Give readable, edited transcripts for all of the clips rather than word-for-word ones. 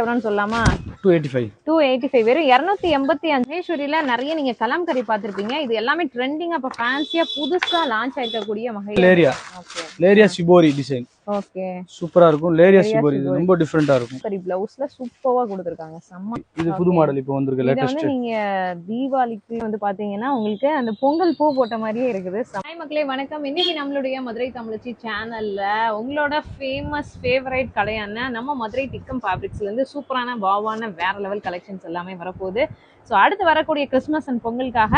எவ்வளோன்னு சொல்லலாமா? 285 வெறும் 285. மகேஸ்வரியில நிறைய நீங்க கலம்கரி பார்த்திருப்பீங்க. இது எல்லாமே ட்ரெண்டிங்கா இப்ப ஃபேன்சியா புதுசா லான்ச் ஆயிருக்கக்கூடிய லேரியா சிபோரி டிசைன். ஓகே, சூப்பரா இருக்கும். லேரியா சிபோரி இது ரொம்ப டிஃபரெண்டா இருக்கும். சரி, பிளவுஸ்ல சூப்பரா கொடுத்திருக்காங்க. செம்ம. இது புது மாடல் இப்போ வந்திருக்கு இத லேட்டஸ்ட். வந்து நீங்க தீபாவளிக்கு வந்து பாத்தீங்கன்னா உங்களுக்கு அந்த பொங்கல் பூ போட்ட மாதிரியே இருக்குது. ஹாய் மக்களே, வணக்கம். இன்னைக்கு நம்மளுடைய மதுரை தமிழச்சி சேனல்ல உங்களோட ஃபேவரைட் கடையான நம்ம மதுரை டிக்கம் ஃபேப்ரிக்ஸ்ல இருந்து சூப்பரான வாவான வேற லெவல் கலெக்ஷன்ஸ் எல்லாமே வரப்போகுது. ஸோ அடுத்து வரக்கூடிய கிறிஸ்மஸ் அண்ட் பொங்கலுக்காக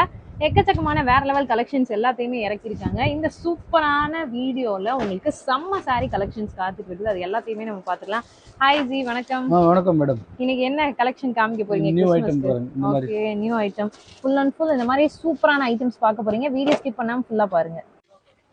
எக்கச்சக்கமான வேற லெவல் கலெக்ஷன்ஸ் எல்லாத்தையுமே இறக்கிருக்காங்க. இந்த சூப்பரான வீடியோல உங்களுக்கு செம்ம சாரி கலெக்ஷன்ஸ் காத்துட்டு இருக்குது. அது எல்லாத்தையுமே நம்ம பாத்துக்கலாம். ஹாய் ஜி, வணக்கம். வணக்கம் மேடம். இன்னைக்கு என்ன கலெக்ஷன் காமிக்க போறீங்க? நியூ ஐட்டம் பாருங்க. இந்த மாதிரி okay, new item full and full இந்த மாதிரி சூப்பரான ஐட்டம்ஸ் பார்க்க போறீங்க. வீடியோ ஸ்கிப் பண்ணாம ஃபுல்லா பாருங்க.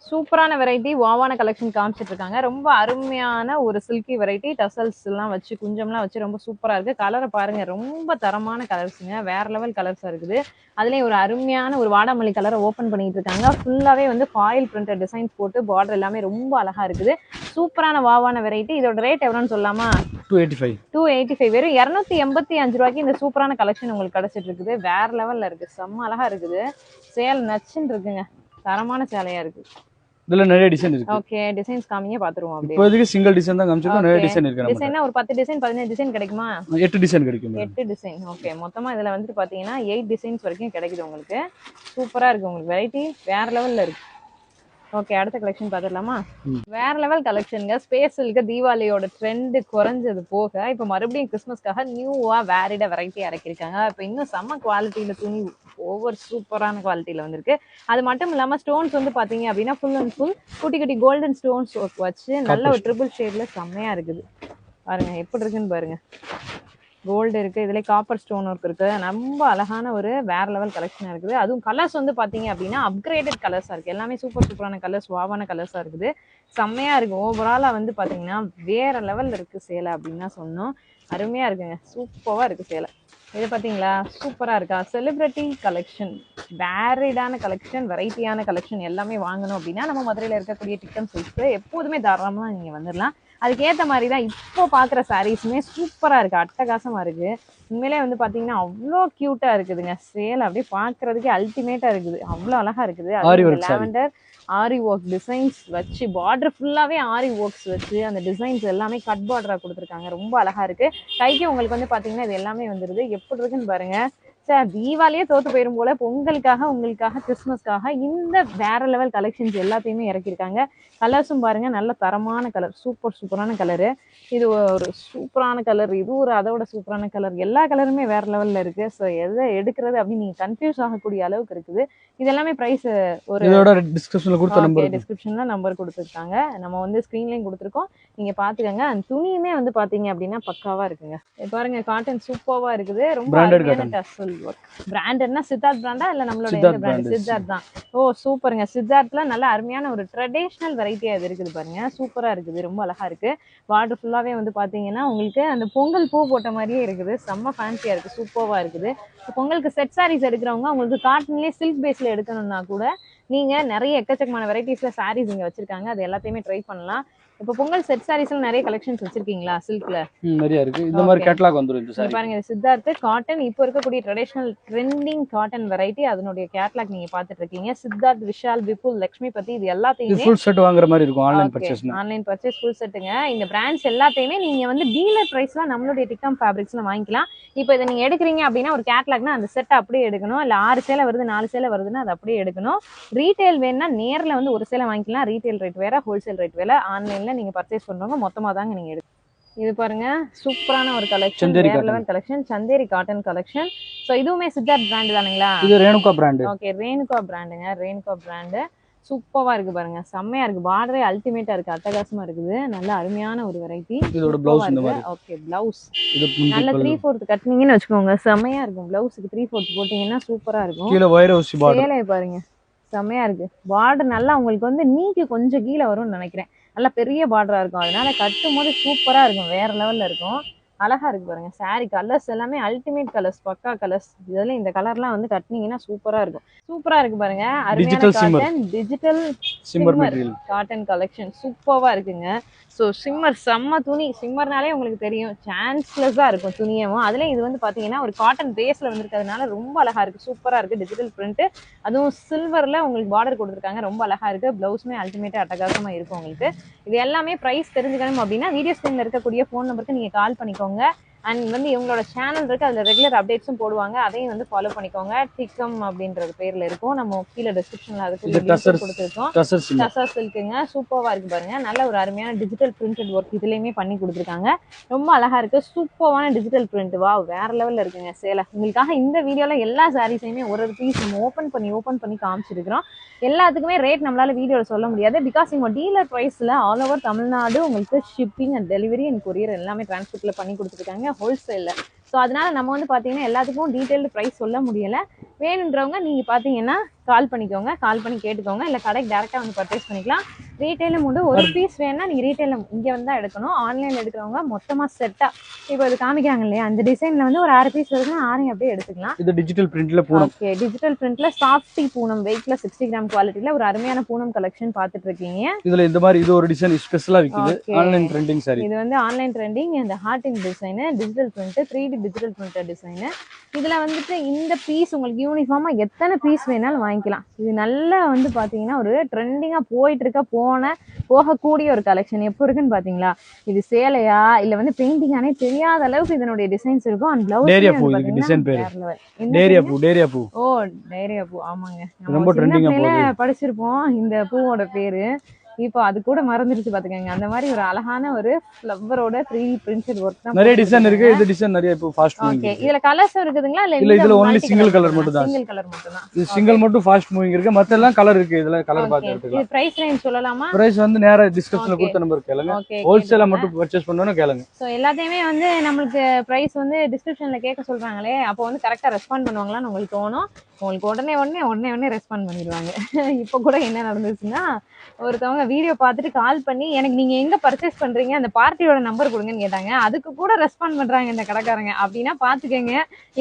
சூப்பரான வெரைட்டி வாவான கலெக்ஷன் காமிச்சிட்டு இருக்காங்க. ரொம்ப அருமையான ஒரு சில்கி வெரைட்டி, டசல்ஸ் எல்லாம் வச்சு குஞ்சம்லாம் வச்சு ரொம்ப சூப்பரா இருக்கு. கலரை பாருங்க, ரொம்ப தரமான கலர்ஸுங்க, வேற லெவல் கலர்ஸா இருக்குது. அதுலயும் ஒரு அருமையான ஒரு வாடாமல்லி கலரை ஓபன் பண்ணிட்டு இருக்காங்க. ஃபுல்லாவே வந்து ஃபாயில் பிரிண்டட் டிசைன்ஸ் போட்டு பார்டர் எல்லாமே ரொம்ப அழகா இருக்குது. சூப்பரான வாவான வெரைட்டி. இதோட ரேட் எவ்வளோன்னு சொல்லலாமா? 285. வெறும் 285 ரூபாய்க்கு இந்த சூப்பரான கலெக்ஷன் உங்களுக்கு கிடைச்சிட்டு இருக்குது. வேற லெவல்ல இருக்கு, செம்ம அழகா இருக்குது. சேல் நச்சுன்னு இருக்குங்க, தரமான சேலையா இருக்கு. இதுல நிறைய டிசைன் இருக்கு. ஓகே, டிசைன்ஸ் காமிங்க பாத்துருவோம். அப்படியே இப்போதைக்கு சிங்கிள் டிசைன் தான் காமிச்சிருக்கோம். நிறைய டிசைன் இருக்கு. டிசைனா ஒரு 10 டிசைன் 15 டிசைன் கிடைக்குமா? 8 டிசைன் கிடைக்கும். 8 டிசைன். ஓகே, மொத்தமா இதுல வந்துட்டு பாத்தீங்கன்னா 8 டிசைன்ஸ் வரைக்கும் கிடைக்குது உங்களுக்கு. சூப்பரா இருக்கு, உங்களுக்கு வெரைட்டி வேற லெவல்ல இருக்கு. ஓகே, அடுத்த கலெக்ஷன் பாத்துடலாமா? வேற லெவல் கலெக்ஷனுங்க. ஸ்பேஸ்க்கு தீபாவளியோட ட்ரெண்ட் குறைஞ்சது போக இப்ப மறுபடியும் கிறிஸ்மஸ்க்காக நியூவா வேரிட வெரைட்டி இறக்கிருக்காங்க. இப்ப இன்னும் செம்ம குவாலிட்டியில துணி, ஓவர் சூப்பரான குவாலிட்டியில வந்திருக்கு. அது மட்டும் இல்லாம ஸ்டோன்ஸ் வந்து பாத்தீங்க அப்படின்னா ஃபுல் அண்ட் ஃபுல் குட்டி குட்டி கோல்டன் ஸ்டோன்ஸ் வச்சு நல்ல ஒரு ட்ரிபிள் ஷேட்ல செம்மையா இருக்குது. பாருங்க எப்படி இருக்குன்னு பாருங்க. கோல்டு இருக்கு, இதுல காப்பர் ஸ்டோன் ஒர்க் இருக்கு. ரொம்ப அழகான ஒரு வேற லெவல் கலெக்ஷனா இருக்குது. அதுவும் கலர்ஸ் வந்து பாத்தீங்க அப்படின்னா அப்கிரேடட் கலர்ஸா இருக்கு. எல்லாமே சூப்பரான கலர்ஸ், வாவான கலர்ஸா இருக்குது. செம்மையா இருக்கு. ஓவராலா வந்து பாத்தீங்கன்னா வேற லெவல்ல இருக்கு சேலை அப்படின்னு சொன்னோம். அருமையா இருக்குங்க, சூப்பரா இருக்கு சேலை. இது பாத்தீங்களா, சூப்பரா இருக்கா? செலிபிரிட்டி கலெக்ஷன், வேரிடான கலெக்ஷன், வெரைட்டியான கலெக்ஷன் எல்லாமே வாங்கணும் அப்படின்னா நம்ம மதுரையில இருக்கக்கூடிய டிக்கம் சில்க்ஸ்க்கு எப்போதுமே தாராளமா நீங்க வந்துடலாம். அதுக்கேற்ற மாதிரி தான் இப்போ பார்க்குற சாரீஸுமே சூப்பராக இருக்குது, அட்டகாசமாக இருக்குது. உண்மையிலே வந்து பார்த்தீங்கன்னா அவ்வளோ க்யூட்டாக இருக்குதுங்க. சேலை அப்படியே பார்க்குறதுக்கே அல்டிமேட்டாக இருக்குது, அவ்வளோ அழகாக இருக்குது. லாவெண்டர் ஆரி ஒர்க் டிசைன்ஸ் வச்சு பார்டர் ஃபுல்லாகவே ஆரி ஒர்க்ஸ் வச்சு அந்த டிசைன்ஸ் எல்லாமே கட் பார்டராக கொடுத்துருக்காங்க. ரொம்ப அழகாக இருக்குது. கைக்கு உங்களுக்கு வந்து பார்த்தீங்கன்னா இது எல்லாமே வந்துடுது. எப்படி இருக்குன்னு பாருங்கள். சார், தீபாவளியே தோத்து போயிடும் போல உங்களுக்காக கிறிஸ்மஸ்க்காக இந்த வேற லெவல் கலெக்ஷன்ஸ் எல்லாத்தையுமே இறக்கிருக்காங்க. கலர்ஸும் பாருங்க, நல்ல தரமான கலர், சூப்பரான கலரு. இது ஒரு சூப்பரான கலர், இது ஒரு அதோட சூப்பரான கலர். எல்லா கலருமே வேற லெவல்ல இருக்கு. ஸோ எதை எடுக்கிறது அப்படின்னு நீங்க கன்ஃபியூஸ் ஆகக்கூடிய அளவுக்கு இருக்குது. இது எல்லாமே பிரைஸ் ஒரு டிஸ்கிரிப்ஷன்ல நம்பர் கொடுத்துருக்காங்க. நம்ம வந்து ஸ்கிரீன்லயும் கொடுத்துருக்கோம், நீங்க பாத்துக்கோங்க. அந்த துணியுமே வந்து பாத்தீங்க அப்படின்னா பக்காவா இருக்குங்க. பாருங்க, காட்டன் சூப்பரா இருக்குது. ரொம்ப டசல் ஒர்க். பிராண்டட்னா சித்தார்த் பிராண்டா இல்ல நம்மளோட எந்த பிராண்ட்? சித்தார்த் தான். ஓ சூப்பருங்க. சித்தார்த்ல நல்ல அருமையான ஒரு ட்ரெடிஷனல் வெரைட்டியா இது இருக்குது பாருங்க. சூப்பரா இருக்குது, ரொம்ப அழகா இருக்கு. பார்டர் ஃபுல்லாவே வந்து பாத்தீங்கன்னா உங்களுக்கு அந்த பொங்கல் பூ போட்ட மாதிரியே இருக்குது. செம்ம ஃபேன்சியா இருக்கு, சூப்பரா இருக்குது. பொங்கலுக்கு செட் சாரீஸ் எடுக்கிறவங்க உங்களுக்கு காட்டன்லயே சில்க் பேஸ்ல எடுக்கணும்னா கூட நீங்க நிறைய எக்கச்சக்கமான வெரைட்டிஸ்ல சாரீஸ் இங்க வச்சிருக்காங்க. அது எல்லாத்தையுமே ட்ரை பண்ணலாம். இப்போ பொங்கல் செட் சாரீஸ்ல நிறைய கலெக்ஷன்ஸ் வச்சிருக்கீங்களா? சில்க்ல நிறைய இருக்கு. இந்த மாதிரி கேட்டலாக் வந்துரும். இந்த சாரி பாருங்க, சித்தார்த் காட்டன் இப்போ இருக்கக்கூடிய ட்ரெடிஷனல் ட்ரெண்டிங் காட்டன் வெரைட்டி, அதனுடைய கேட்டலாக் நீங்க பாத்துட்டு இருக்கீங்க. சித்தார்த், விஷால், விபுல், லட்சுமி பத்தி இது எல்லாத்தையுமே ஃபுல் செட் வாங்குற மாதிரி இருக்கும். ஆன்லைன் பர்ச்சேஸ் ஃபுல் செட்டுங்க. இந்த பிராண்ட்ஸ் எல்லாத்தையுமே நீங்க வந்து டீலர் பிரைஸ்ல நம்மளுடைய டிக்கம் ஃபேப்ரிக்ஸ்ல வாங்கிக்கலாம். இப்போ இதை நீங்க எடுக்கிறீங்க அப்படின்னா ஒரு கேட்டலாக்னா அந்த செட் அப்படியே எடுக்கணும். இல்ல 6 சேலை வருது 4 சேலை வருதுன்னா அது அப்படியே எடுக்கணும். ரீட்டைல் வேணும்னா நேர்ல வந்து ஒரு சேலை வாங்கிக்கலாம். ரீட்டைல் ரேட் வேற, ஹோல்சேல் ரேட் வேற. ஆன்லைன்ல நீங்க பர்ச்சேஸ் பண்றவங்க மொத்தமா தாங்க நீங்க எடுக்கணும். இது பாருங்க, சூப்பரான ஒரு கலெக்ஷன், வேற level collection, Chanderi cotton collection. So இதுவுமே சித்தார்த் பிராண்ட் தானுங்களா? இது ரேணுகா பிராண்ட். ஓகே, ரேணுகா பிராண்டுங்க. ரேணுகா பிராண்ட் சூப்பரா இருக்கு பாருங்க, செம்மையா இருக்கு. பார்டரே அல்டிமேட்டா இருக்கு, அட்டகாசமா இருக்குது. நல்ல அருமையான ஒரு வெரைட்டி. இதோட ப்ளவுஸ் இந்த மாதிரி. ஓகே, ப்ளவுஸ் நல்ல 3/4 கட்டினீங்கன்னு வெச்சுக்கோங்க, செம்மையா இருக்கும். ப்ளவுஸ்க்கு 3/4 போட்டீங்கன்னா சூப்பரா இருக்கும். கீழ வைர ஊசி பார்டர். சேலை பாருங்க, செம்மையா இருக்கு. பார்டர் நல்லா உங்களுக்கு வந்து நீக்கி கொஞ்சம் கீழே வரும்னு நினைக்கிறேன். நல்ல பெரிய பார்டரா இருக்கும், அதனால கட்டும் போது சூப்பரா இருக்கும், வேற லெவல்ல இருக்கும். அழகா இருக்கு பாருங்க. saree கலர்ஸ் எல்லாமே அல்டிமேட் கலர்ஸ், பக்கா கலர்ஸ். இதுல இந்த கலர்லாம் வந்து கட்டினீங்கன்னா சூப்பரா இருக்கும். சூப்பரா இருக்கு பாருங்க. அருமையான Digital shimmer. Cotton digital shimmer shimmer material. Cotton collection சூப்பரா இருக்குங்க. ஸோ ஷிம்மர் செம்ம துணி. ஷிம்மர்னாலே உங்களுக்கு தெரியும் சான்ஸ்லெஸ்ஸா இருக்கும் துணியவும். அதுல இது வந்து பாத்தீங்கன்னா ஒரு காட்டன் பேஸ்ல வந்திருக்கிறதுனால ரொம்ப அழகா இருக்கு. சூப்பரா இருக்கு. டிஜிட்டல் பிரிண்ட், அதுவும் சில்வர்ல உங்களுக்கு பார்டர் கொடுத்துருக்காங்க. ரொம்ப அழகா இருக்கு. பிளவுஸுமே அல்டிமேட்டா அட்டகாசமா இருக்கும் உங்களுக்கு. இது எல்லாமே பிரைஸ் தெரிஞ்சுக்கணும் அப்படின்னா வீடியோ ஸ்கிரீன்ல இருக்கக்கூடிய ஃபோன் நம்பருக்கு நீங்க கால் பண்ணிக்கோங்க. அண்ட் வந்து இவங்களோட சேனல் இருக்கு, அதுல ரெகுலர் அப்டேட்ஸும் போடுவாங்க. அதையும் வந்து ஃபாலோ பண்ணிக்கோங்க. டிக்கம் அப்படின்றது பேர்ல இருக்கும். நம்ம கீழே டிஸ்கிரிப்ஷன்ல அதுக்கு இது லிங்க் கொடுத்துருக்கோம். டசர் சிம்மர். டசர்ஸ் இருக்குங்க. சூப்பரா இருக்கு பாருங்க. நல்ல ஒரு அருமையான டிஜிட்டல் பிரிண்டட் ஒர்க் இதுலயுமே பண்ணி கொடுத்துருக்காங்க. ரொம்ப அழகா இருக்கு. சூப்பரான டிஜிட்டல் பிரிண்ட். வா, வேற லெவல்ல இருக்குங்க சேலை. உங்களுக்காக இந்த வீடியோல எல்லா சாரீஸையுமே ஒரு பீஸ் நம்ம ஓப்பன் பண்ணி காமிச்சிருக்கிறோம். எல்லாத்துக்குமே ரேட் நம்மளால வீடியோல சொல்ல முடியாது. பிகாஸ் இவங்க டீலர் பிரைஸ்ல ஆல் ஓவர் தமிழ்நாடு உங்களுக்கு shipping and delivery and courier எல்லாமே டிரான்ஸ்போர்ட்ல பண்ணி கொடுத்துருக்காங்க ஹோல்சேல்ல. ஸோ அதனால நம்ம வந்து பார்த்தீங்கன்னா எல்லாத்துக்கும் டீட்டெயில்டு ப்ரைஸ் சொல்ல முடியலை. வேணுன்றவங்க நீங்கள் பார்த்தீங்கன்னா கால் பண்ணிக்கோங்க, கால் பண்ணி கேட்டுக்கோங்க. இல்லை கடைக்கு டேரெக்டாக வந்து பர்ச்சேஸ் பண்ணிக்கலாம். ரீட்டைலும் உண்டு. ஒரு பீஸ் வேணுன்னா நீங்கள் ரீட்டைலில் இங்கே வந்து தான் எடுக்கணும். ஆன்லைனில் எடுக்கிறவங்க மொத்தமாக செட்டாக இப்போ இது காமிக்காங்க இல்லையா, அந்த டிசைனில் வந்து ஒரு 6 பீஸ் வருதுன்னா 6 அப்படியே எடுத்துக்கலாம். இது டிஜிட்டல் பிரிண்ட்ல பூனம். ஓகே, டிஜிட்டல் பிரிண்ட்ல சாஃப்டி பூனம் வெயிட்ல 60 கிராம் குவாலிட்டியில் ஒரு அருமையான பூனம் கலெக்ஷன் பார்த்துட்டு இருக்கீங்க. இதுல இந்த மாதிரி இது ஒரு டிசைன் ஸ்பெஷலா விக்குது. Online trending sari. இது வந்து ஆன்லைன் ட்ரெண்டிங். இந்த ஹார்டிங் design, digital print, 3D digital printed design. இதுல வந்துட்டு இந்த பீஸ் உங்களுக்கு யூனிஃபார்மா எத்தனை பீஸ் வேணாலும் வாங்கிக்கலாம். இது நல்லா வந்து பாத்தீங்கன்னா ஒரு ட்ரெண்டிங்கா போயிட்டு இருக்க போகக்கூடிய ஒரு கலெக்ஷன். எப்போ இருக்குன்னு பாத்தீங்களா, இது சேலையா இல்ல வந்து பெயிண்டிங்கானே தெரியாத அளவுக்கு இதனுடைய டிசைன்ஸ் இருக்கும். அண்ட் பிளவுஸ் டேரியா பூ. இதுக்கு டிசைன் பேரு டேரியா பூ. ஓ, டேரியா பூ. ஆமாங்க, ரொம்ப ட்ரெண்டிங்கா போகுது. படிச்சிருப்போம் இந்த பூவோட பேரு. இப்போ அது கூட மறந்துருச்சு பாத்துக்கங்க. அந்த மாதிரி ஒரு அழகான ஒரு ஃப்ளவரோட 3D பிரிண்டட் ஒர்க் தான். நிறைய டிசைன் இருக்கு. இது டிசைன் நிறைய இப்போ ஃபாஸ்ட் மூவிங். ஓகே, இதுல கலர்ஸ் இருக்குதுங்களா இல்ல இதுல ஒன்லி சிங்கிள் கலர் மட்டும் தான். சிங்கிள் கலர் மட்டும் தான். இது சிங்கிள் மட்டும் ஃபாஸ்ட் மூவிங் இருக்கு. மத்த எல்லாம் கலர் இருக்கு. இதுல கலர் பார்த்து எடுத்துக்கலாம். இது பிரைஸ் ரேஞ்ச் சொல்லலாமா? பிரைஸ் வந்து நேரா டிஸ்கிரிப்ஷன்ல கொடுத்த நம்பர் கேளுங்க. ஹோல்சேலா மட்டும் பர்ச்சேஸ் பண்ணனும் கேளுங்க. சோ எல்லாத்தையுமே வந்து நமக்கு பிரைஸ் வந்து டிஸ்கிரிப்ஷன்ல கேட்க சொல்றாங்களே, அப்போ வந்து கரெக்ட்டா ரெஸ்பாண்ட் பண்ணுவாங்களான்னு உங்களுக்கு தோணும். உங்களுக்கு உடனே ரெஸ்பாண்ட் பண்ணிடுவாங்க. இப்போ கூட என்ன நடந்துச்சுன்னா, ஒருத்தவங்க வீடியோ பார்த்துட்டு கால் பண்ணி எனக்கு நீங்க எங்க பர்ச்சேஸ் பண்றீங்க, அந்த பார்ட்டியோட நம்பர் கொடுங்கன்னு கேட்டாங்க. அதுக்கு கூட ரெஸ்பாண்ட் பண்றாங்க இந்த கடைக்காரங்க. அப்படின்னா பாத்துக்கங்க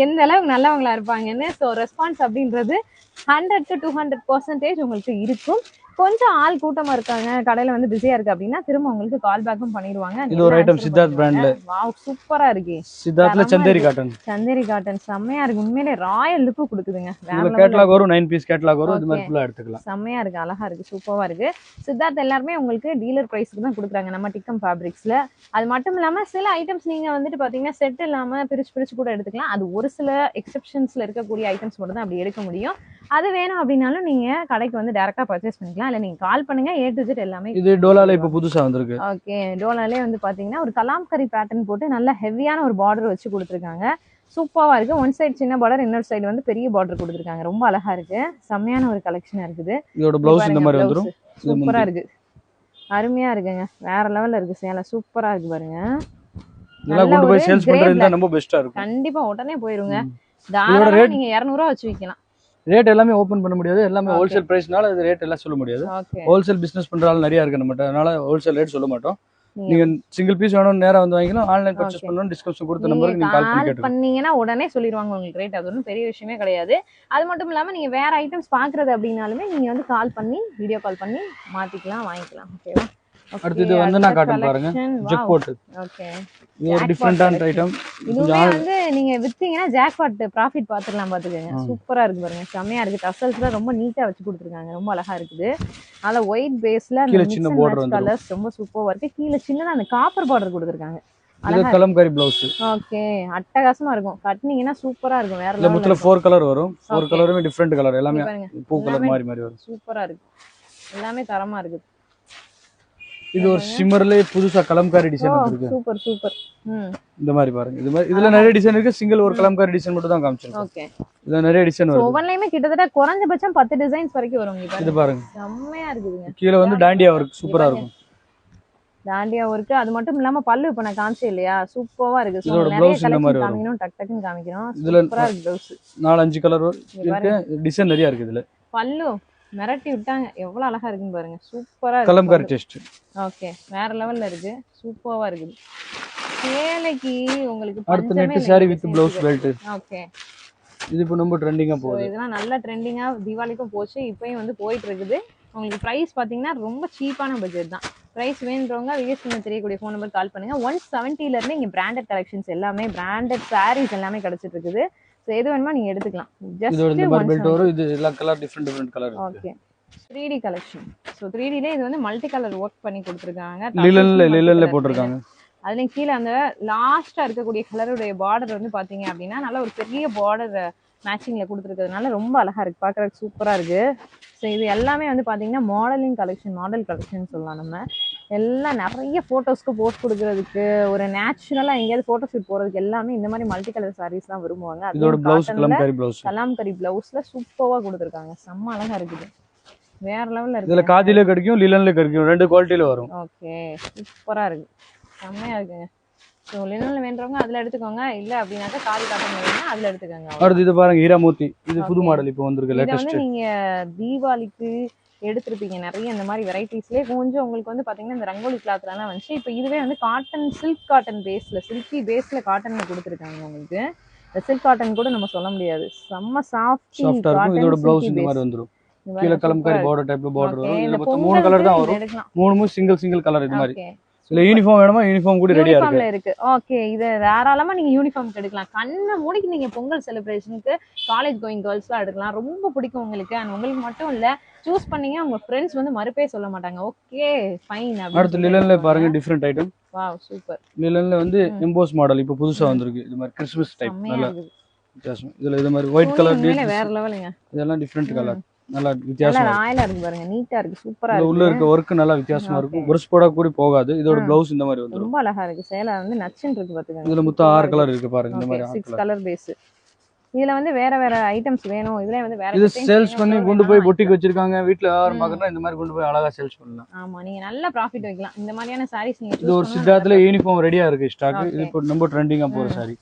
எந்த அளவுக்கு நல்லவங்களா இருப்பாங்கன்னு. ஸோ ரெஸ்பான்ஸ் அப்படின்றது 100 to 200% உங்களுக்கு இருக்கும். கொஞ்சம் ஆள் கூட்டமா இருக்காங்க, கடையில வந்து பிஸியா இருக்கு அப்படின்னா திரும்ப உங்களுக்கு கால் பேக்கும் பண்ணிடுவாங்க. இது ஒரு ஐட்டம் சித்தார்த் பிராண்ட்ல. வாவ், சூப்பரா இருக்கு. சித்தார்த்ல சந்தேரி காட்டன். சந்தேரி காட்டன் செம்மையா இருக்கு. உண்மையிலே ராயல் லுக் கொடுக்குதுங்க. வேற கேட்டலாக் வரும், 9 பீஸ் கேட்டலாக் வரும். இது மாதிரி ஃபுல்லா எடுத்துக்கலாம். செம்மையா இருக்கு, அழகா இருக்கு, சூப்பரா இருக்கு. சித்தார்த் எல்லாருமே உங்களுக்கு டீலர் பிரைஸ்க்கு தான் கொடுக்குறாங்க நம்ம டிக்கம் ஃபேப்ரிக்ஸ்ல. அது மட்டும் இல்லாம சில ஐட்டம்ஸ் நீங்க வந்துட்டு பாத்தீங்கன்னா செட் இல்லாம பிரிச்சு கூட எடுத்துக்கலாம். அது ஒரு சில எக்ஸெப்ஷன்ஸ்ல இருக்கக்கூடிய ஐட்டம்ஸ் மட்டும் தான் அப்படி எடுக்க முடியும். அது வேணும் அப்படின்னாலும் நீங்க கடைக்கு வந்து டைரக்டா பர்ச்சேஸ் பண்ணிக்கலாம். இல்ல நீங்க கால் பண்ணுங்க. A to Z எல்லாமே. இது டோலால இப்ப புதுசா வந்திருக்கு. ஓகே, டோலாலே வந்து பாத்தீங்கன்னா ஒரு கலாம்கரி பேட்டர்ன் போட்டு நல்ல ஹெவியான ஒரு பார்டர் வச்சு கொடுத்துருக்காங்க. சூப்பரா இருக்கு. ஒன் சைடு சின்ன பார்டர், இன்னொரு சைடு வந்து பெரிய பார்டர் கொடுத்துருக்காங்க. ரொம்ப அழகா இருக்கு. செம்மையான ஒரு கலெக்ஷனா இருக்குது. இதோட பிளவுஸ் இந்த மாதிரி வந்துரும். சூப்பரா இருக்கு, அருமையா இருக்குங்க. வேற லெவல்ல இருக்கு சேலை. சூப்பரா இருக்கு பாருங்க. இதெல்லாம் கொண்டு போய் சேல்ஸ் பண்றது ரொம்ப பெஸ்டா இருக்கும். கண்டிப்பா உடனே போயிருங்க. தாராளமா நீங்க 200 ரூபாய் வச்சு விக்கலாம். ரேட் எல்லாமே ஓபன் பண்ண முடியாது. எல்லாமே ஹோல்சேல் பிரைஸ்னால அது ரேட் எல்லாம் சொல்ல முடியாது. ஹோல்சேல் பிசினஸ் பண்றால நிறைய இருக்கு நம்மட்ட. அதனால ஹோல்சேல் ரேட் சொல்ல மாட்டோம். நீங்க சிங்கிள் பீஸ் வேணும் நேரா வந்து வாங்கிக்கலாம். ஆன்லைன் பர்ச்சேஸ் பண்ணனும் டிஸ்கவுண்ட் கொடுத்த நம்பருக்கு நீங்க கால் பண்ணி கேட்டுங்க. பண்ணீங்கன்னா உடனே சொல்லிடுவாங்க உங்களுக்கு ரேட். அது ஒன்றும் பெரிய விஷயமே கிடையாது. அது மட்டும் இல்லாம நீங்க வேற ஐட்டம்ஸ் பாக்குறது அப்படினாலுமே நீங்க வந்து கால் பண்ணி வீடியோ கால் பண்ணி மாத்திக்கலாம், வாங்கிக்கலாம். ஓகேவா? அடுத்து இது வந்து நான் காட்டன் பாருங்க. ஜாக்பாட். ஓகே, இது ஒரு டிஃபரண்டான ஐட்டம். இதுவே வந்து நீங்க வித்தீங்கன்னா ஜாக்பாட் ப்ராஃபிட் பாத்துக்கலாம். பாத்துக்கங்க, சூப்பரா இருக்கு பாருங்க. செமையா இருக்கு. டசல்ஸ்ல ரொம்ப நீட்டா வச்சு கொடுத்துருக்காங்க. ரொம்ப அழகா இருக்குது. அதனால ஒயிட் பேஸ்ல சின்ன பார்டர் வந்து கலர்ஸ் ரொம்ப சூப்பரா இருக்கு. கீழ சின்னதா அந்த காப்பர் பார்டர் கொடுத்துருக்காங்க. இது கலம்காரி பிளவுஸ். ஓகே, அட்டகாசமா இருக்கும். கட்டினீங்கன்னா சூப்பரா இருக்கும். வேற இல்ல மொத்தம் 4 கலர் வரும். 4 கலருமே டிஃபரண்ட் கலர். எல்லாமே பூ கலர் மாதிரி வரும். சூப்பரா இருக்கு. எல்லாமே தரமா இருக்கு. இது ஒரு ஷிம்மர்லயே புதுசா கலம்காரி டிசைன் வந்திருக்கு. Super super. இந்த மாதிரி பாருங்க. இது மாதிரி இதுல நிறைய டிசைன் இருக்கு. சிங்கிள் ஒரு கலம்காரி டிசைன் மட்டும் தான் காமிச்சிருக்கோம். ஓகே, இதுல நிறைய டிசைன் வரும். ஒவ்வொன்லயுமே கிட்டத்தட்ட குறைஞ்சபட்சம் 10 டிசைன்ஸ் வரைக்கும் வரும். இது பாருங்க, செம்மையா இருக்குதுங்க. கீழ வந்து டாண்டியா வர்க் சூப்பரா இருக்கும். டாண்டியா வர்க். அது மட்டும் இல்லாம பல்லு இப்ப நான் காமிச்சேன் இல்லையா, சூப்பரா இருக்கு. இதோட ப்ளவுஸ் இந்த மாதிரி வரும். காமிக்கணும், டக் டக்னு காமிக்கணும். இதுல சூப்பரா இருக்கு ப்ளவுஸ். 4-5 கலர் இருக்கு. டிசைன் நிறைய இருக்கு இதுல. பல்லு மிரட்டி விட்டாங்க. எவ்வளவு அழகா இருக்குன்னு பாருங்க. சூப்பரா இருக்கு. கலம்காரி டெஸ்ட். ஓகே, வேற லெவல்ல இருக்கு. சூப்பரா இருக்குது. சேலைக்கு உங்களுக்கு அடுத்து பஞ்சமே நெட் இல்லை saree இந்த வித் designs ப்ளவுஸ் க்கு. பெல்ட். ஓகே. இது இப்போ ரொம்ப ட்ரெண்டிங்கா ஸோ போகுது. இதெல்லாம் நல்ல ட்ரெண்டிங்கா தீபாவளிக்கும் போச்சு, இப்பயும் வந்து போயிட்டு இருக்குது. உங்களுக்கு ப்ரைஸ் பார்த்தீங்கன்னா ரொம்ப சீப்பான பட்ஜெட் தான். ப்ரைஸ் வேணுன்றவங்க வீடியோஸ்ல தெரியக்கூடிய ஃபோன் நம்பர் கால் பண்ணுங்க. 170 இருந்து இங்கே பிராண்டட் கலெக்ஷன்ஸ் எல்லாமே பிராண்டட் சாரீஸ் எல்லாமே கிடைச்சிட்டு இருக்குது. ஸோ எது வேணுமோ நீங்க எடுத்துக்கலாம். இதோட இந்த ஜஸ்ட் மாதிரி பெல்ட் 170. வரும். இது எல்லா கலர் டிஃப்ரெண்ட் கலர் இருக்கு. ஓகே. 3D collection. ஸோ 3Dல இது வந்து மல்டி கலர் ஒர்க் பண்ணி கொடுத்துருக்காங்க. லிலன்ல போட்டிருக்காங்க. அதுலயும் கீழே அந்த லாஸ்டா இருக்கக்கூடிய கலருடைய பார்டர் வந்து பாத்தீங்க அப்படின்னா நல்ல ஒரு பெரிய பார்டர் மேட்சிங்ல கொடுத்துருக்கிறதுனால ரொம்ப அழகா இருக்கு, பார்க்கறதுக்கு சூப்பரா இருக்கு. ஸோ இது எல்லாமே வந்து பாத்தீங்கன்னா மாடல் கலெக்ஷன் சொல்லலாம். நம்ம எல்லாம் நிறைய போட்டோஸ்க்கு போஸ்ட் கொடுக்கறதுக்கு, ஒரு நேச்சுரலா எங்கேயாவது போட்டோ ஷூட் போறதுக்கு எல்லாமே இந்த மாதிரி மல்டி கலர் சாரீஸ் தான் விரும்புவாங்க. இதோட ப்ளவுஸ் கலாம்கரி ப்ளவுஸ்ல சூப்பரா கொடுத்துருக்காங்க, செம்ம அழகா இருக்குது, வேற லெவல்ல இருக்கு. இதுல காதிலே கிடைக்கும், லிலன்ல கிடைக்கும், ரெண்டு குவாலிட்டில வரும். ஓகே, சூப்பரா இருக்கு, செம்மையா இருக்குங்க. ஸோ லினன்ல வேண்டவங்க அதுல எடுத்துக்கோங்க, இல்ல அப்படின்னாக்கா காதி காட்டன் வேணும்னா அதுல எடுத்துக்கோங்க. அடுத்து இது பாருங்க, ஹீராமோத்தி. இது புது மாடல் இப்போ வந்திருக்கு, இதை லேட்டஸ்ட். வந்து நீங்க தீபாவளிக்கு எடுத்திருப்பீங்க நிறைய இந்த மாதிரி வெரைட்டிஸ்லேயே. கொஞ்சம் உங்களுக்கு வந்து பாத்தீங்கன்னா இந்த ரங்கோலி கிளாத்லாம் வந்துச்சு. இப்போ இதுவே வந்து காட்டன், சில்க் காட்டன் பேஸ்ல, சில்கி பேஸ்ல காட்டன்ல கொடுத்துருக்காங்க உங்களுக்கு. இந்த சில்க் காட்டன் கூட நம்ம சொல்ல முடியாது, செம்ம சாஃப்டா இருக்கும். இதோட ப்ளவுஸ் இந்த மாதிரி வந்துரும். கீழ கலம்காரி பார்டர் டைப்ல பார்டர் வரும். இதுல மொத்தம் 3 கலர் தான் வரும். 3 சிங்கிள் கலர் இது மாதிரி. இல்ல யூனிஃபார்ம் வேணுமா, யூனிஃபார்ம் கூட ரெடியா இருக்கு. ஓகே, இது தாராளமா நீங்க யூனிஃபார்ம் எடுக்கலாம். கண்ண மூடிக்கு நீங்க பொங்கல் செலிப்ரேஷனுக்கு காலேஜ் கோயிங் கேர்ள்ஸ்லாம் எடுக்கலாம், ரொம்ப பிடிக்கும் உங்களுக்கு. அண்ட் உங்களுக்கு மட்டும் இல்ல, சூஸ் பண்ணீங்க உங்க ஃப்ரெண்ட்ஸ் வந்து மறுப்பே சொல்ல மாட்டாங்க. Okay fine. அடுத்து லிலன்ல பாருங்க, டிஃபரெண்ட் ஐட்டம். Wow super. லிலன்ல வந்து எம்போஸ் மாடல் இப்போ புதுசா வந்திருக்கு. இது மாதிரி கிறிஸ்மஸ் டைப் நல்ல வித்தியாசம். இதுல இது மாதிரி ஒயிட் கலர் வேற லெவலுங்க. இதெல்லாம் டிஃபரெண்ட் கலர், நல்லா வித்தியாசமா ராயலா இருக்கு பாருங்க, நீட்டா இருக்கு, சூப்பரா இருக்கு. உள்ள இருக்க வர்க் நல்லா வித்தியாசமா இருக்கும். பிரஷ் போட கூட போகாது. இதோட ப்ளவுஸ் இந்த மாதிரி வந்துரும், ரொம்ப அழகா இருக்கு. சேலை வந்து நச்சுன்னு இருக்கு பாத்துக்கங்க. இதுல மொத்தம் 6 கலர் இருக்கு பாருங்க, இந்த மாதிரி 6 கலர் பேஸ். இதுல வந்து வேற ஐட்டம்ஸ் வேணும், இதுல வந்து வேற இது சேல்ஸ் பண்ணி கொண்டு போய் பொட்டிக்கு வச்சிருக்காங்க. வீட்ல யாரும் பார்க்கறனா இந்த மாதிரி கொண்டு போய் அழகா சேல்ஸ் பண்ணலாம். ஆமா, நீங்க நல்ல ப்ராஃபிட் வைக்கலாம் இந்த மாதிரியான சாரீஸ். நீங்க இது ஒரு சித்தார்த்ல யூனிஃபார்ம் ரெடியா இருக்கு ஸ்டாக். இது இப்போ ரொம்ப ட்ரெண்டிங்கா போற சாரி,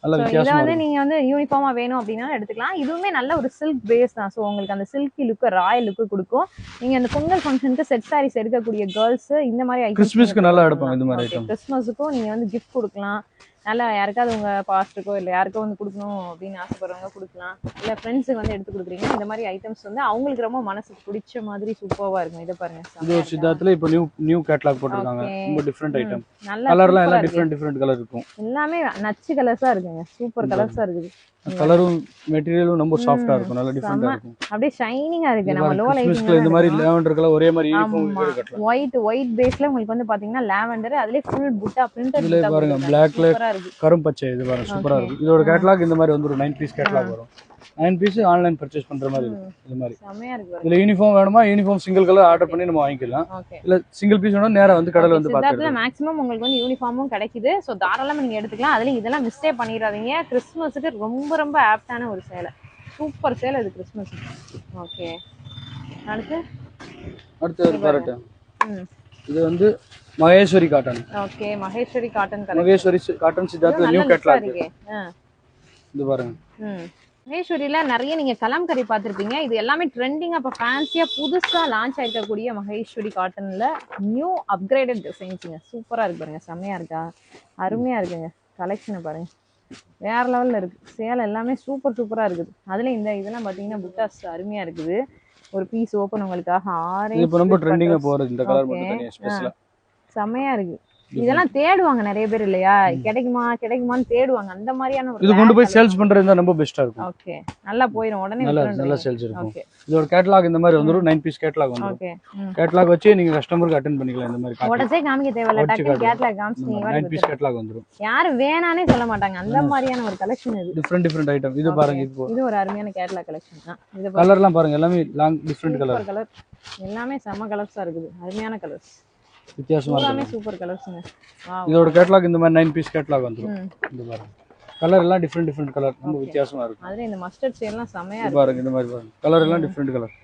நல்ல வித்தியாசமா இருக்கு. நீங்க வந்து யூனிஃபார்மா வேணும் அப்படினா எடுத்துக்கலாம். இதுவுமே நல்ல ஒரு சில்க் பேஸ் தான். சோ உங்களுக்கு அந்த சில்கி லுக், ராயல் லுக் கொடுக்கும். நீங்க அந்த பொங்கல் ஃபங்க்ஷனுக்கு செட் சாரீஸ் எடுக்கக்கூடிய கேர்ள்ஸ் இந்த மாதிரி ஐட்டம்ஸ் கிறிஸ்மஸ்க்கு நல்லா எடுப்பாங்க. இந்த மாதிரி ஐட்டம் கிறிஸ்மஸ்க்கும் நீங்க வந்து கிஃப்ட் கொடுக்கலாம். நல்லா யாருக்காவது உங்க பாஸ்ட்டுக்கோ இல்லை யாருக்கோ வந்து கொடுக்கணும் அப்படின்னு ஆசைப்படுறவங்க கொடுக்கலாம். இல்லை ஃப்ரெண்ட்ஸுக்கு வந்து எடுத்து கொடுக்குறீங்க. இந்த மாதிரி ஐட்டம்ஸ் வந்து அவங்களுக்கு ரொம்ப மனசுக்கு பிடிச்ச மாதிரி சூப்பராக இருக்கும். இதை பாருங்க, இது ஒரு சித்தார்த்ல இப்போ நியூ கேட்டலாக் போட்டிருக்காங்க. ரொம்ப டிஃபரெண்ட் ஐட்டம், கலர்லாம் எல்லாம் டிஃபரெண்ட் கலர் இருக்கும். எல்லாமே நச்சு கலர்ஸா இருக்குங்க, சூப்பர் கலர்ஸா இருக்குது. கலரும் மெட்டீரியலும் ரொம்ப சாஃப்ட்டா இருக்கும், நல்ல டிஃபரெண்டா இருக்கும். அப்படியே ஷைனிங்கா இருக்கு. நம்ம லோ லைட்ல இந்த மாதிரி லாவெண்டர் கலர் ஒரே மாதிரி யூனிஃபார்ம் கட்டலாம். ஒயிட் பேஸ்ல உங்களுக்கு வந்து பாத்தீங்கன்னா லாவெண்டர், அதுலயே ஃபுல் புட்டா பிரிண்டட் இதுல பாருங்க, பிளாக்ல கரும் பச்சை. இது பாருங்க, சூப்பரா இருக்கு. இதோட கேட்டலாக் இந்த மாதிரி வந்து ஒரு 9 பீஸ் கேட்டலாக் வரும். 9 பீஸ் ஆன்லைன் பர்ச்சேஸ் பண்ற மாதிரி இருக்கும். இது மாதிரி செமையா இருக்கு. இதுல யூனிஃபார்ம் வேணுமா, யூனிஃபார்ம் சிங்கிள் கலர் ஆர்டர் பண்ணி நம்ம வாங்கிக்கலாம். இல்ல சிங்கிள் பீஸ் வேணும், நேரா வந்து கடையில வந்து பாத்துக்கலாம். மேக்ஸிமம் உங்களுக்கு வந்து யூனிஃபார்மும் கிடைக்குது. சோ தாராளமா நீங்க எடுத்துக்கலாம். அதுல இதெல்லாம் மிஸ்டே பண்ணிடாதீங்க. கிறிஸ்மஸ்க்கு ரொம்ப ஆப்டான ஒரு சேலை, சூப்பர் சேலை இது கிறிஸ்மஸ்க்கு. ஓகே, அடுத்து பாருங்க, இது வந்து Maheshwari cotton. Okay, Maheshwari cotton collection. Maheshwari cotton சித்தார்த்ல நியூ கேட்டலாக். இது பாருங்க, மகேஸ்வரியில நிறைய நீங்க கலம்கரி பார்த்திருப்பீங்க. இது எல்லாமே ட்ரெண்டிங்கா இப்போ ஃபேன்சியா புதுசா லான்ச் ஆயிருக்கக்கூடிய மகேஸ்வரி காட்டன்ல நியூ அப்கிரேடட் டிசைன்ஸுங்க. சூப்பரா இருக்கு பாருங்க, செம்மையா இருக்கா, அருமையா இருக்குங்க. கலெக்ஷனை பாருங்க, வேற லெவல்ல இருக்கு. சேலை எல்லாமே சூப்பரா இருக்குது. அதுல இதெல்லாம் பாத்தீங்கன்னா புட்டாஸ் அருமையா இருக்குது. ஒரு பீஸ் ஓபன் உங்களுக்காக ஆரஞ்சு. இப்போ ரொம்ப ட்ரெண்டிங்கா போறது இந்த கலர் மட்டும் தனியா ஸ்பெஷலா செம்மையா இருக்கு. இதெல்லாம் தேடுவாங்க நிறைய பேர் இல்லையா, கிடைக்குமான்னு தேடுவாங்க. அந்த மாதிரியான ஒரு இது கொண்டு போய் சேல்ஸ் பண்றது ரொம்ப பெஸ்டா இருக்கும். ஓகே, நல்லா போயிடும் உடனே, நல்லா சேல்ஸ் இருக்கும். இதோட கேட்டலாக் இந்த மாதிரி வந்துரும். 9 பீஸ் கேட்டலாக் வந்துரும். ஓகே, கேட்டலாக் வச்சு நீங்க கஸ்டமருக்கு அட்டெண்ட் பண்ணிக்கலாம். இந்த மாதிரி உடனே காமிக்க தேவையில்ல, டக்கு கேட்டலாக் காமிச்சு நீங்க 9 பீஸ் கேட்டலாக் வந்துரும். யாரும் வேணானே சொல்ல மாட்டாங்க. அந்த மாதிரியான ஒரு கலெக்ஷன் இது. Different item. இது பாருங்க, இது ஒரு அருமையான கேட்டலாக் கலெக்ஷன் தான். இது கலர்லாம் பாருங்க, எல்லாமே லாங் டிஃபரெண்ட் கலர். எல்லாமே செம கலர்ஸா இருக்குது, அருமையான கலர்ஸ், வித்தியாசமா எல்லாமே சூப்பர் கலர்ஸ்ங்க. வாவ், இதோட கேட்டலாக் இந்த மாதிரி 9 பீஸ் கேட்டலாக் வந்துரும். இந்த பாருங்க, கலர் எல்லாம் டிஃபரெண்ட் கலர், ரொம்ப வித்தியாசமா இருக்கும். அதுல இந்த மஸ்டர்ட் ஷேட் எல்லாம் செமையா இருக்கு பாருங்க. இந்த மாதிரி பாருங்க, கலர் எல்லாம் டிஃபரெண்ட் கலர்.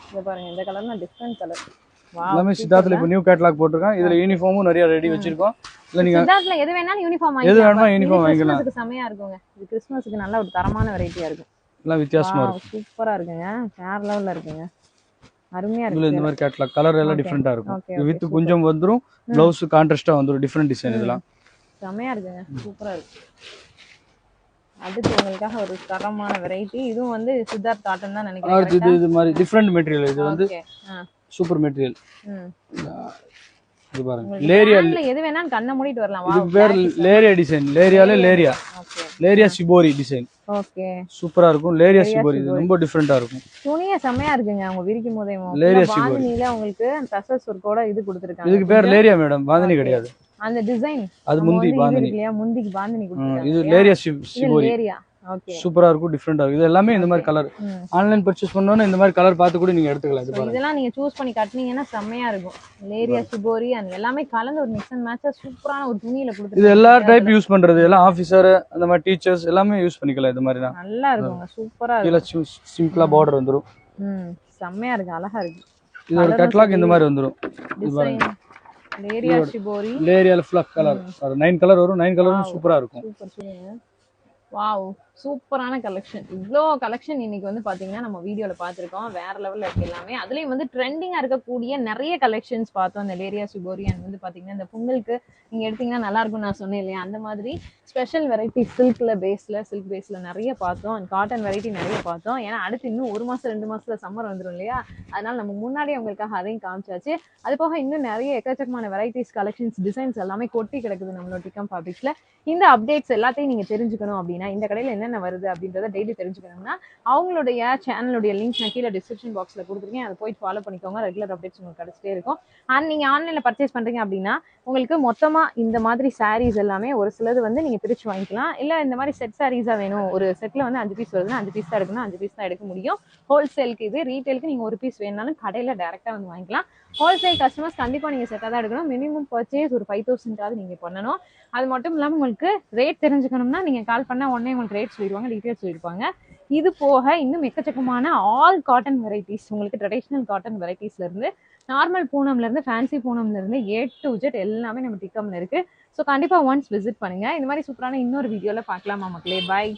இத பாருங்க, இந்த கலர்லாம் டிஃபரெண்ட் கலர். வாவ், எல்லாமே சித்தார்த்ல இப்போ நியூ கேட்டலாக் போட்டுருக்காங்க. இதுல யூனிஃபார்மும் நிறைய ரெடி வச்சிருக்கோம். இல்ல நீங்க சித்தார்த்ல எது வேணாலும் யூனிஃபார்ம் வாங்கிக்கலாம். எது வேணுமா யூனிஃபார்ம் வாங்கிக்கலாம். இது செமையா இருக்குங்க. இது கிறிஸ்மஸ்க்கு நல்ல ஒரு தரமான வெரைட்டியா இருக்கும். எல்லாம் வித்தியாசமா இருக்கும், சூப்பரா இருக்குங்க, வேற லெவல்ல இருக்குங்க, அருமையா இருக்கு. இதுல இந்த மாதிரி கேட்டலாக் கலர் எல்லாம் டிஃபரெண்டா இருக்கும். இது வித் கொஞ்சம் வந்துரும், ப்ளவுஸ் கான்ட்ராஸ்டா வந்துரும், டிஃபரெண்ட் டிசைன். இதெல்லாம் செமையா இருக்குங்க, சூப்பரா இருக்கு. அடுத்து உங்களுக்காக ஒரு தரமான வெரைட்டி. இதுவும் வந்து சித்தார்த் காட்டன் தான் நினைக்கிறேன். இது மாதிரி டிஃபரெண்ட் மெட்டீரியல். இது வந்து ஓகே. Super material. இது பாருங்க, லேரியா எது வேணாலும் கண்ணை மூடிட்டு வரலாம். இது பேர் leheriya design. Leheriya shibori design. Okay, சூப்பரா இருக்கும். லேரியா சிபோரி இது ரொம்ப டிஃபரெண்டா இருக்கும். துணியே செமையா இருக்குங்க. அவங்க விரிக்கும் போதே லேரியா சிபோரி பாந்தினில உங்களுக்கு டசல்ஸ் ஒர்க்கோட இது கொடுத்திருக்காங்க. இதுக்கு பேர் லேரியா மேடம், பாந்தினி கிடையாது. அந்த டிசைன் அது முந்தி பாந்தினி இல்லையா, முந்திக்கு பாந்தினி கொடுத்திருக்காங்க. இது லேரியா சிபோரி. லேரியா ஓகே, சூப்பரா இருக்கும், டிஃபரெண்டா இருக்கும். இது எல்லாமே இந்த மாதிரி கலர். ஆன்லைன் பர்ச்சேஸ் பண்ணனும்னா இந்த மாதிரி கலர் பார்த்து கூட நீங்க எடுத்துக்கலாம். இது பாருங்க, இதெல்லாம் நீங்க சூஸ் பண்ணி கட்டினீங்கன்னா செமையா இருக்கும். லேரியா சிபோரி அந்த எல்லாமே கலந்து ஒரு மிக்ஸ் அண்ட் மேட்சா சூப்பரான ஒரு துணியில கொடுத்திருக்காங்க. இது எல்லா டைப் யூஸ் பண்றது, எல்லாம் ஆபீசர் அந்த மாதிரி டீச்சர்ஸ் எல்லாமே யூஸ் பண்ணிக்கலாம். இது மாதிரி நல்லா இருக்குங்க, சூப்பரா இருக்கு. கீழ சிம்பிளா பார்டர் வந்துரும். செமையா இருக்கு, அழகா இருக்கு. இது ஒரு கேட்டலாக் இந்த மாதிரி வந்துரும். இது பாருங்க, லேரியா சிபோரி. லேரியால ஃப்ளக் கலர் 9 கலர் வரும். 9 கலரும் சூப்பரா இருக்கும். Super super. வாவ், சூப்பரான கலெக்ஷன். இவ்வளோ கலெக்ஷன் இன்னைக்கு வந்து பாத்தீங்கன்னா நம்ம வீடியோல பார்த்துருக்கோம். வேற லெவல்ல இருக்கு எல்லாமே. அதுலயும் வந்து ட்ரெண்டிங்கா இருக்கக்கூடிய நிறைய கலெக்ஷன்ஸ் பார்த்தோம். இந்த லேரியா சிபோரி அண்ட் வந்து பாத்தீங்கன்னா இந்த பொங்கலுக்கு நீங்க எடுத்தீங்கன்னா நல்லா இருக்கும் நான் சொன்னேன் இல்லையா, அந்த மாதிரி ஸ்பெஷல் வெரைட்டி சில்க் பேஸ்ல நிறைய பார்த்தோம். அண்ட் காட்டன் வெரைட்டி நிறைய பார்த்தோம். ஏன்னா அடுத்து இன்னும் 1 மாசம் 2 மாசத்துல சம்மர் வந்துடும் இல்லையா, அதனால நம்ம முன்னாடியே உங்களுக்காக அதையும் காமிச்சாச்சு. அது போக இன்னும் நிறைய எக்கச்சக்கமான வெரைட்டிஸ், கலெக்ஷன்ஸ், டிசைன்ஸ் எல்லாமே கொட்டி கிடக்குது நம்மளோட டிகம் ஃபேப்ரிக்ஸ்ல. இந்த அப்டேட்ஸ் எல்லாத்தையும் நீங்க தெரிஞ்சுக்கணும் அப்படின்னா, இந்த கடையில என்னென்ன வருது அப்படின்றத டெய்லி தெரிஞ்சுக்கணும்னா அவங்களுடைய சேனலுடைய லிங்க் நான் கீழே டிஸ்கிரிப்ஷன் பாக்ஸ்ல கொடுத்துருக்கேன். அதை போயிட்டு ஃபாலோ பண்ணிக்கோங்க. ரெகுலர் அப்டேட்ஸ் உங்களுக்கு கிடைச்சிட்டே இருக்கும். அண்ட் நீங்க ஆன்லைன்ல பர்ச்சேஸ் பண்றீங்க அப்படின்னா உங்களுக்கு மொத்தமா இந்த மாதிரி சாரீஸ் எல்லாமே ஒரு சிலது வந்து நீங்க பிரிச்சு வாங்கிக்கலாம். இல்ல இந்த மாதிரி செட் சாரீஸா வேணும், ஒரு செட்ல வந்து 5 பீஸ் வருதுன்னா 5 பீஸ் தான் எடுக்கணும், 5 பீஸ் தான் எடுக்க முடியும். ஹோல்சேலுக்கு இது, ரீட்டைலுக்கு நீங்க ஒரு பீஸ் வேணாலும் கடையில டைரக்டா வந்து வாங்கிக்கலாம். ஹோல்சேல் கஸ்டமர்ஸ் கண்டிப்பா நீங்க செட்டா தான் எடுக்கணும். மினிமம் பர்ச்சேஸ் ஒரு 5000 நீங்க பண்ணணும். அது மட்டும் இல்லாம உங்களுக்கு ரேட் தெரிஞ்சுக்கணும்னா நீங்க கால் பண்ணா உடனே உங்களுக்கு ரேட் சொல்லிடுவாங்க, டீடைல்ஸ் சொல்லிருப்பாங்க. இது போக இன்னும் எக்கச்சக்கமான ஆல் காட்டன் வெரைட்டிஸ், உங்களுக்கு ட்ரெடிஷனல் காட்டன் வெரைட்டிஸ்ல இருந்து நார்மல் பூனம்ல இருந்து ஃபேன்சி பூனம்ல இருந்து A to Z எல்லாமே நம்ம டிகம்ல இருக்கு. ஸோ கண்டிப்பா ஒன்ஸ் விசிட் பண்ணுங்க. இந்த மாதிரி சூப்பரான இன்னொரு வீடியோல பார்க்கலாமா மக்களே. பாய்.